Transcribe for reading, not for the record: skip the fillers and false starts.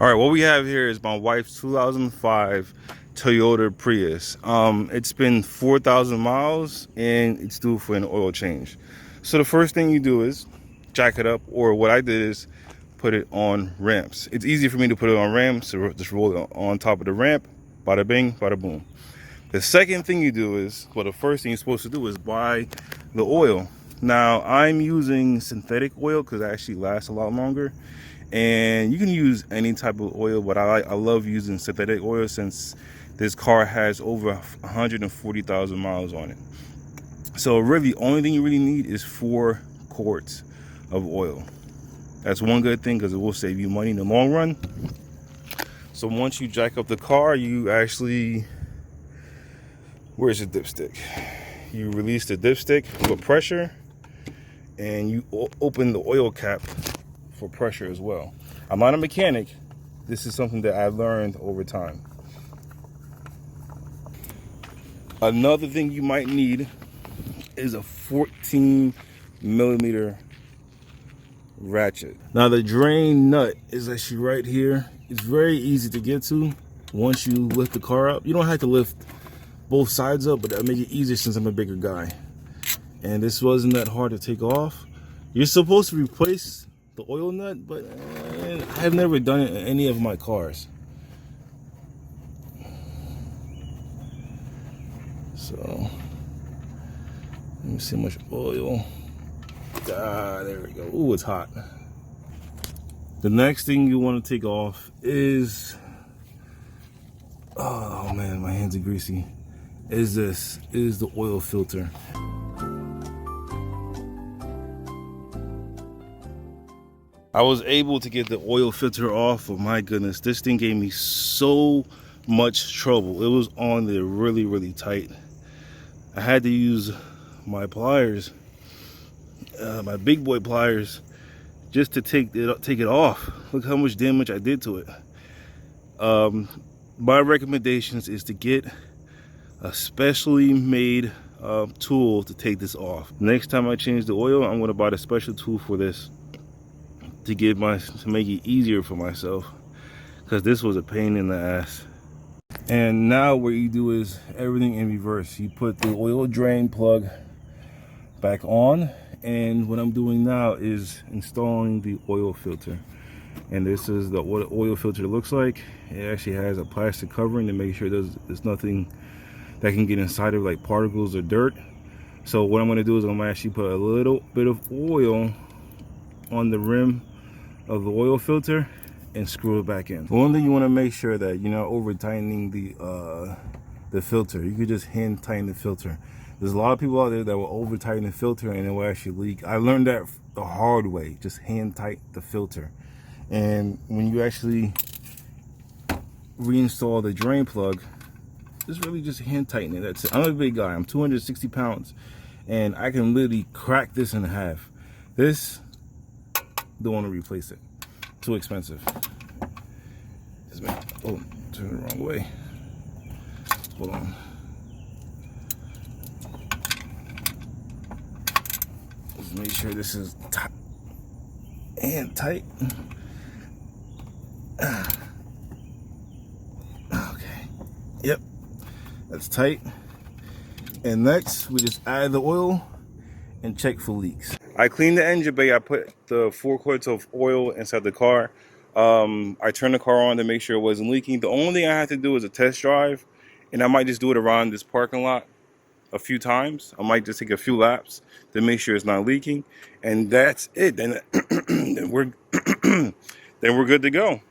All right, what we have here is my wife's 2005 Toyota Prius. It's been 4,000 miles and it's due for an oil change. So the first thing you do is jack it up, or what I did is put it on ramps. It's easy for me to put it on ramps, so just roll it on top of the ramp, bada bing, bada boom. The second thing you do is, well, the first thing you're supposed to do is buy the oil. Now, I'm using synthetic oil because it actually lasts a lot longer. And you can use any type of oil, but I love using synthetic oil since this car has over 140,000 miles on it. So really, the only thing you really need is 4 quarts of oil. That's one good thing because it will save you money in the long run. So once you jack up the car, you actually, where's the dipstick? You release the dipstick with pressure, and you open the oil cap for pressure as well. I'm not a mechanic. This is something that I've learned over time. Another thing you might need is a 14mm ratchet. Now the drain nut is actually right here. It's very easy to get to once you lift the car up. You don't have to lift both sides up, but that'll make it easier since I'm a bigger guy. And this wasn't that hard to take off. You're supposed to replace the oil nut, but I've never done it in any of my cars. So let me see how much oil. There we go. Ooh, it's hot. The next thing you want to take off is, oh man, my hands are greasy. Is the oil filter. I was able to get the oil filter off, but my goodness, this thing gave me so much trouble. It was on there really tight. I had to use my pliers, my big boy pliers, just to take it off. Look how much damage I did to it. My recommendations is to get a specially made tool to take this off. Next time I change the oil, I'm going to buy the special tool for this to make it easier for myself, because this was a pain in the ass. And now what you do is everything in reverse. You put the oil drain plug back on, and what I'm doing now is installing the oil filter. And this is the oil filter looks like. It actually has a plastic covering to make sure there's nothing that can get inside of, like particles or dirt. So what I'm going to do is I'm going to actually put a little bit of oil on the rim of the oil filter and screw it back in. One thing you want to make sure that you're not over tightening the filter. You could just hand tighten the filter. There's a lot of people out there that will over tighten the filter and it will actually leak. I learned that the hard way. Just hand tighten the filter. And when you actually reinstall the drain plug, just really just hand tighten it. That's it. I'm a big guy. I'm 260 pounds and I can literally crack this in half. This, don't want to replace it. Too expensive. Oh, turn it the wrong way. Hold on. Let's make sure this is tight and tight. Okay. Yep. That's tight. And next, we just add the oil and check for leaks. I cleaned the engine bay. I put the 4 quarts of oil inside the car. I turned the car on to make sure it wasn't leaking. The only thing I had to do is a test drive, and I might just do it around this parking lot a few times. I might just take a few laps to make sure it's not leaking, and that's it. Then we're then we're good to go.